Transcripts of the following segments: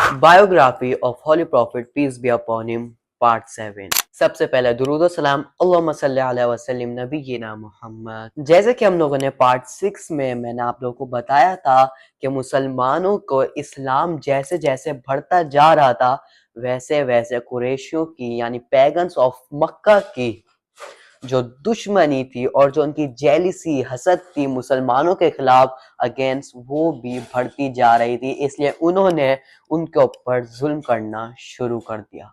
Biography of Holy Prophet peace be upon him part 7. سب سے پہلے درود و سلام اللہم صلی علیہ وسلم نبینا محمد. جیسے کہ ہم لوگوں نے پارٹ 6 میں نے آپ لوگوں کو بتایا تھا کہ مسلمانوں کو اسلام جیسے جیسے بڑھتا جا رہا تھا ویسے ویسے قریشیوں کی یعنی پیگنز آف مکہ کی جو دشمنی تھی اور جو ان کی جیلیسی حسد تھی مسلمانوں کے خلاف اگینسٹ وہ بھی بڑھتی جا رہی تھی، اس لیے انہوں نے ان کے اوپر ظلم کرنا شروع کر دیا۔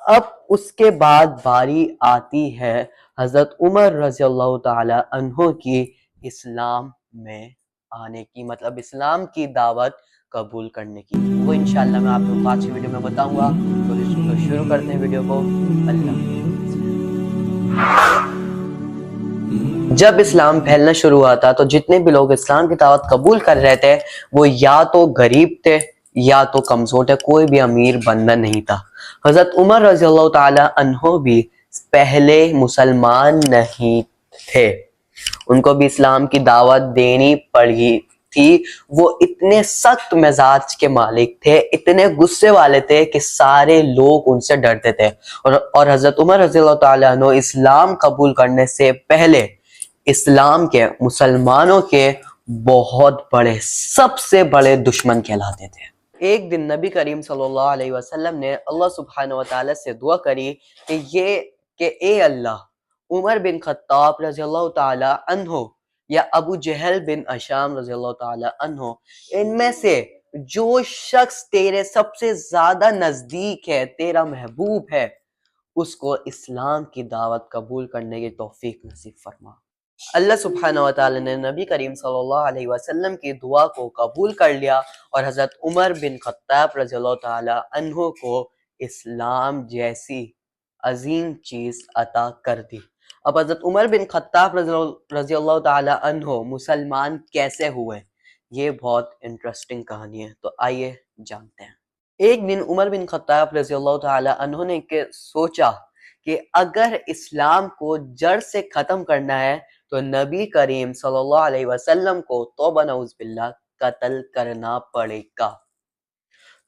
اب اس کے بعد باری آتی ہے حضرت عمر رضی اللہ تعالی عنہ کی اسلام میں آنے کی، مطلب اسلام کی دعوت قبول کرنے کی۔ وہ انشاءاللہ میں آپ لوگوں کو آج کی ویڈیو میں بتاؤں گا، تو شروع کرتے ہیں ویڈیو کو۔ اللہ جب اسلام پھیلنا شروع ہوا تھا تو جتنے بھی لوگ اسلام کی دعوت قبول کر رہے تھے وہ یا تو غریب تھے یا تو کمزور تھے، کوئی بھی امیر بندہ نہیں تھا۔ حضرت عمر رضی اللہ تعالی عنہ بھی پہلے مسلمان نہیں تھے، ان کو بھی اسلام کی دعوت دینی پڑی تھی۔ وہ اتنے سخت مزاج کے مالک تھے، اتنے غصے والے تھے کہ سارے لوگ ان سے ڈرتے تھے، اور حضرت عمر رضی اللہ تعالیٰ عنہ اسلام قبول کرنے سے پہلے اسلام کے مسلمانوں کے بہت بڑے سب سے بڑے دشمن کہلاتے تھے۔ ایک دن نبی کریم صلی اللہ علیہ وسلم نے اللہ سبحانہ وتعالی سے دعا کری کہ اے اللہ، عمر بن خطاب رضی اللہ تعالی عنہ یا ابو جہل بن اشام رضی اللہ تعالی عنہ، ان میں سے جو شخص تیرے سب سے زیادہ نزدیک ہے، تیرا محبوب ہے، اس کو اسلام کی دعوت قبول کرنے کی توفیق نصیب فرما۔ اللہ سبحانہ وتعالی نے نبی کریم صلی اللہ علیہ وسلم کی دعا کو قبول کر لیا اور حضرت عمر بن خطاب رضی اللہ تعالی عنہ کو اسلام جیسی عظیم چیز عطا کر دی۔ اب حضرت عمر بن خطاب رضی اللہ تعالی عنہ مسلمان کیسے ہوئے، یہ بہت انٹرسٹنگ کہانی ہے، تو آئیے جانتے ہیں۔ ایک دن عمر بن خطاب رضی اللہ تعالی عنہ نے سوچا کہ اگر اسلام کو جڑ سے ختم کرنا ہے تو نبی کریم صلی اللہ علیہ وسلم کو توبہ نعوذ باللہ قتل کرنا پڑے گا۔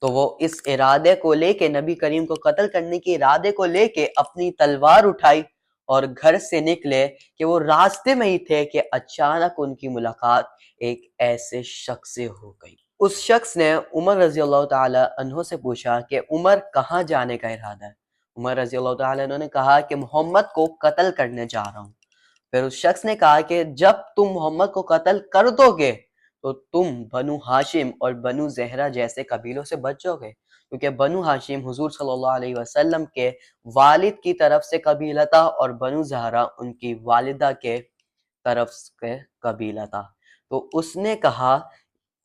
تو وہ اس ارادے کو لے کے، نبی کریم کو قتل کرنے کے ارادے کو لے کے اپنی تلوار اٹھائی اور گھر سے نکلے کہ وہ راستے میں ہی تھے کہ اچانک ان کی ملاقات ایک ایسے شخص سے ہو گئی۔ اس شخص نے عمر رضی اللہ تعالی عنہ سے پوچھا کہ عمر کہاں جانے کا ارادہ ہے؟ عمر رضی اللہ تعالی عنہ نے کہا کہ محمد کو قتل کرنے جا رہا ہوں۔ پھر اس شخص نے کہا کہ جب تم محمد کو قتل کر دو گے تو تم بنو ہاشم اور بنو زہرہ جیسے قبیلوں سے بچ جاؤ گے، کیونکہ بنو ہاشم حضور صلی اللہ علیہ وسلم کے والد کی طرف سے قبیلہ تھا اور بنو زہرہ ان کی والدہ کے طرف سے قبیلہ تھا۔ تو اس نے کہا،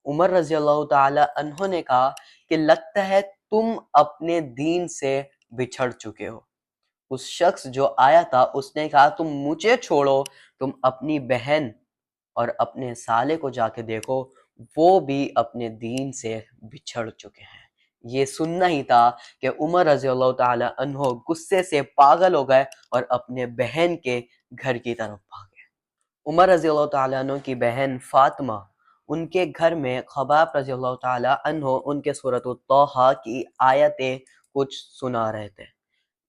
عمر رضی اللہ تعالی عنہ نے کہا کہ لگتا ہے تم اپنے دین سے بچھڑ چکے ہو۔ اس شخص جو آیا تھا اس نے کہا تم مجھے چھوڑو، تم اپنی بہن اور اپنے سالے کو جا کے دیکھو، وہ بھی اپنے دین سے بچھڑ چکے ہیں۔ یہ سننا ہی تھا کہ عمر رضی اللہ تعالی عنہ غصے سے پاگل ہو گئے اور اپنے بہن کے گھر کی طرف بھاگے۔ عمر رضی اللہ تعالیٰ عنہ کی بہن فاطمہ ان کے گھر میں خباب رضی اللہ تعالیٰ عنہ ان کے سورۃ الطٰہٰ کی آیتیں کچھ سنا رہے تھے،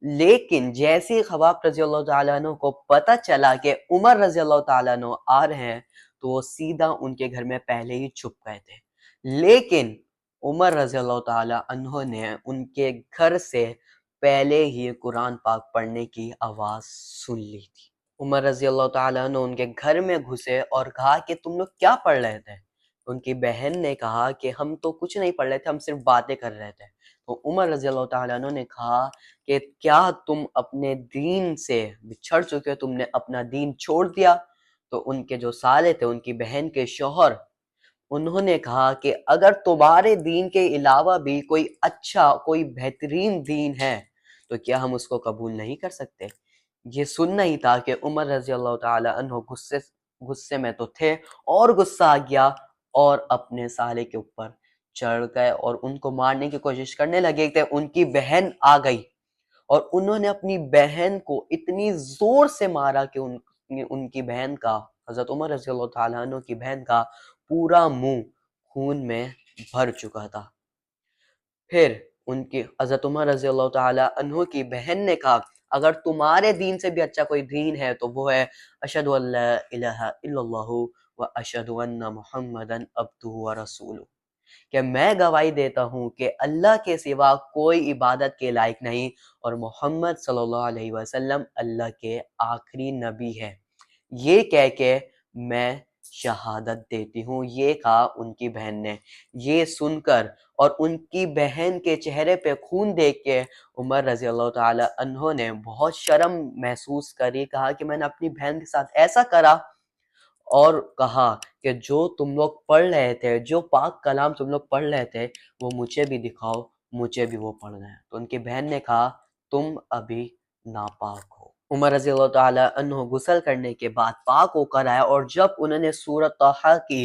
لیکن جیسے خباب رضی اللہ تعالیٰ عنہ کو پتہ چلا کہ عمر رضی اللہ تعالیٰ عنہ آ رہے ہیں تو وہ سیدھا ان کے گھر میں پہلے ہی چھپ گئے تھے، لیکن عمر رضی اللہ تعالیٰ عنہ نے ان کے گھر سے پہلے ہی قرآن پاک پڑھنے کی آواز سن لی تھی۔ عمر رضی اللہ تعالیٰ عنہ ان کے گھر میں گھسے اور کہا کہ تم لوگ کیا پڑھ رہے تھے؟ ان کی بہن نے کہا کہ ہم تو کچھ نہیں پڑھ رہے تھے، ہم صرف باتیں کر رہے تھے۔ تو عمر رضی اللہ تعالیٰ عنہ نے کہا کہ کیا تم اپنے دین سے بچھڑ چکے ہو، تم نے اپنا دین چھوڑ دیا؟ تو ان کے جو سالے تھے، ان کی بہن کے شوہر، انہوں نے کہا کہ اگر تمہارے دین کے علاوہ بھی کوئی اچھا، کوئی بہترین دین ہے تو کیا ہم اس کو قبول نہیں کر سکتے؟ یہ سننا ہی تھا کہ عمر رضی اللہ تعالی عنہ غصے میں تو تھے اور غصہ آ گیا اور اپنے سالے کے اوپر چڑھ گئے اور ان کو مارنے کی کوشش کرنے لگے تھے۔ ان کی بہن آ گئی اور انہوں نے اپنی بہن کو اتنی زور سے مارا کہ ان کی بہن کا، حضرت عمر رضی اللہ تعالیٰ عنہ کی بہن کا پورا منہ خون میں بھر چکا تھا۔ پھر ان کی حضرت عمر رضی اللہ تعالیٰ عنہ کی بہن نے کہا اگر تمہارے دین سے بھی اچھا کوئی دین ہے تو وہ ہے اشہد ان لا الہ الا اللہ و اشہد ان محمدا عبدہ و رسولہ، کہ میں گواہی دیتا ہوں کہ اللہ کے سوا کوئی عبادت کے لائق نہیں اور محمد صلی اللہ علیہ وسلم اللہ کے آخری نبی ہے، یہ کہہ کے میں شہادت دیتی ہوں، یہ کہا ان کی بہن نے۔ یہ سن کر اور ان کی بہن کے چہرے پہ خون دیکھ کے عمر رضی اللہ تعالی عنہ نے بہت شرم محسوس کری، کہا کہ میں نے اپنی بہن کے ساتھ ایسا کرا، اور کہا کہ جو تم لوگ پڑھ رہے تھے، جو پاک کلام تم لوگ پڑھ رہے تھے وہ مجھے بھی دکھاؤ، مجھے بھی وہ پڑھنا ہے۔ تو ان کی بہن نے کہا تم ابھی ناپاک ہو۔ عمر رضی اللہ تعالیٰ عنہ غسل کرنے کے بعد پاک ہو کر آیا، اور جب انہوں نے سورۃ طٰہٰ کی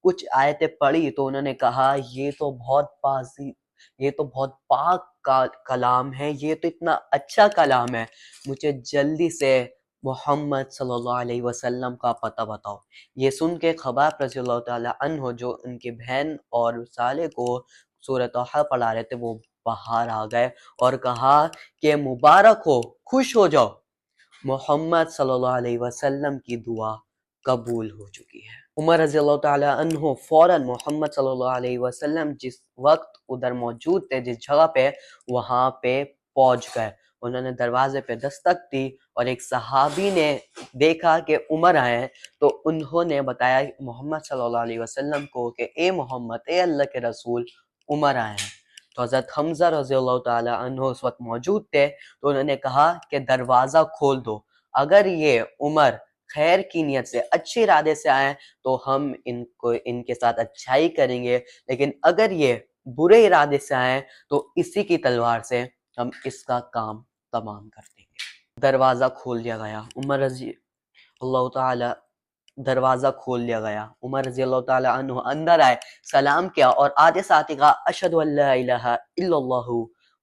کچھ آیتیں پڑھی تو انہوں نے کہا یہ تو بہت پاک کلام ہے، یہ تو اتنا اچھا کلام ہے، مجھے جلدی سے محمد صلی اللہ علیہ وسلم کا پتہ بتاؤ۔ یہ سن کے خباب رضی اللہ تعالیٰ عنہ جو ان کی بہن اور سالے کو سورۃ طٰہٰ پڑھا رہے تھے وہ باہر آ گئے اور کہا کہ مبارک ہو، خوش ہو جاؤ، محمد صلی اللہ علیہ وسلم کی دعا قبول ہو چکی ہے۔ عمر رضی اللہ تعالیٰ عنہ فوراً محمد صلی اللہ علیہ وسلم جس وقت ادھر موجود تھے، جس جگہ پہ، وہاں پہ پہنچ گئے۔ انہوں نے دروازے پہ دستک دی اور ایک صحابی نے دیکھا کہ عمر آئے ہیں، تو انہوں نے بتایا محمد صلی اللہ علیہ وسلم کو کہ اے محمد، اے اللہ کے رسول، عمر آئے ہیں۔ تو حضرت حمزہ رضی اللہ تعالیٰ عنہ اس وقت موجود تھے، تو انہوں نے کہا کہ دروازہ کھول دو، اگر یہ عمر خیر کی نیت سے، اچھے ارادے سے آئیں تو ہم ان کے ساتھ اچھائی کریں گے، لیکن اگر یہ برے ارادے سے آئیں تو اسی کی تلوار سے ہم اس کا کام تمام کر دیں گے۔ دروازہ کھول دیا گیا، عمر رضی اللہ تعالی دروازہ کھول لیا گیا، عمر رضی اللہ تعالیٰ عنہ اندر آئے، سلام کیا اور آدھے ساتھ ہی کہا اشہد ان لا الہ الا اللہ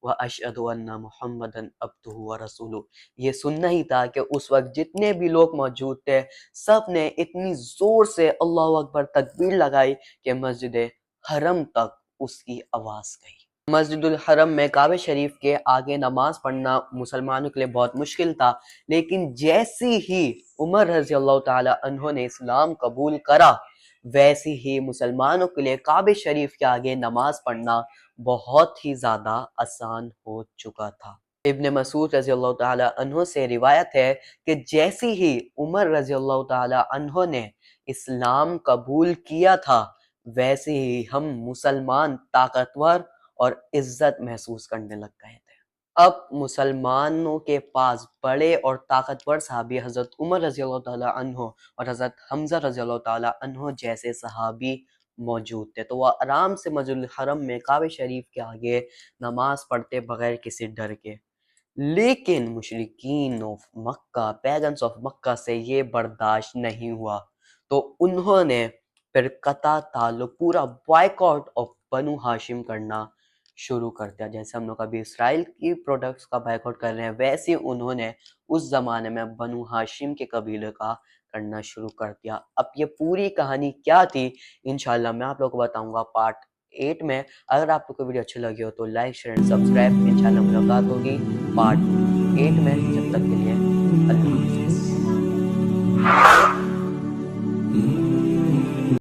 و اشہد ان محمدا عبدہ و رسولہ۔ یہ سننا ہی تھا کہ اس وقت جتنے بھی لوگ موجود تھے سب نے اتنی زور سے اللہ اکبر تکبیر لگائی کہ مسجد حرم تک اس کی آواز گئی۔ مسجد الحرم میں کعبہ شریف کے آگے نماز پڑھنا مسلمانوں کے لیے بہت مشکل تھا، لیکن جیسی ہی عمر رضی اللہ تعالی عنہ نے اسلام قبول کرا ویسی ہی مسلمانوں کے لیے کعبہ شریف کے آگے نماز پڑھنا بہت ہی زیادہ آسان ہو چکا تھا۔ ابن مسعود رضی اللہ تعالی عنہ سے روایت ہے کہ جیسی ہی عمر رضی اللہ تعالی عنہ نے اسلام قبول کیا تھا ویسے ہی ہم مسلمان طاقتور اور عزت محسوس کرنے لگ گئے تھے۔ اب مسلمانوں کے پاس بڑے اور طاقتور صحابی حضرت عمر رضی اللہ تعالیٰ عنہ اور حضرت حمزہ رضی اللہ تعالیٰ عنہ جیسے صحابی موجود تھے، تو وہ آرام سے مسجد الحرم میں کعبہ شریف کے آگے نماز پڑھتے بغیر کسی ڈر کے، لیکن مشرکین آف مکہ، پیگنز آف مکہ سے یہ برداشت نہیں ہوا، تو انہوں نے پھر قطع تعلق پورا بائیکاٹ آف بنو ہاشم کرنا شروع کر دیا۔ جیسے ہم لوگ ابھی اسرائیل کی پروڈکٹس کا بائیکاٹ کر رہے ہیں، ویسے انہوں نے اس زمانے میں بنو ہاشم کے قبیلے کا کرنا شروع کر دیا۔ اب یہ پوری کہانی کیا تھی انشاءاللہ میں آپ لوگوں کو بتاؤں گا پارٹ 8 میں۔ اگر آپ کو ویڈیو اچھی لگی ہو تو لائک، شیئر اینڈ سبسکرائب۔ انشاءاللہ ملاقات ہوگی پارٹ 8 میں، جب تک کے لیے اللہ حافظ۔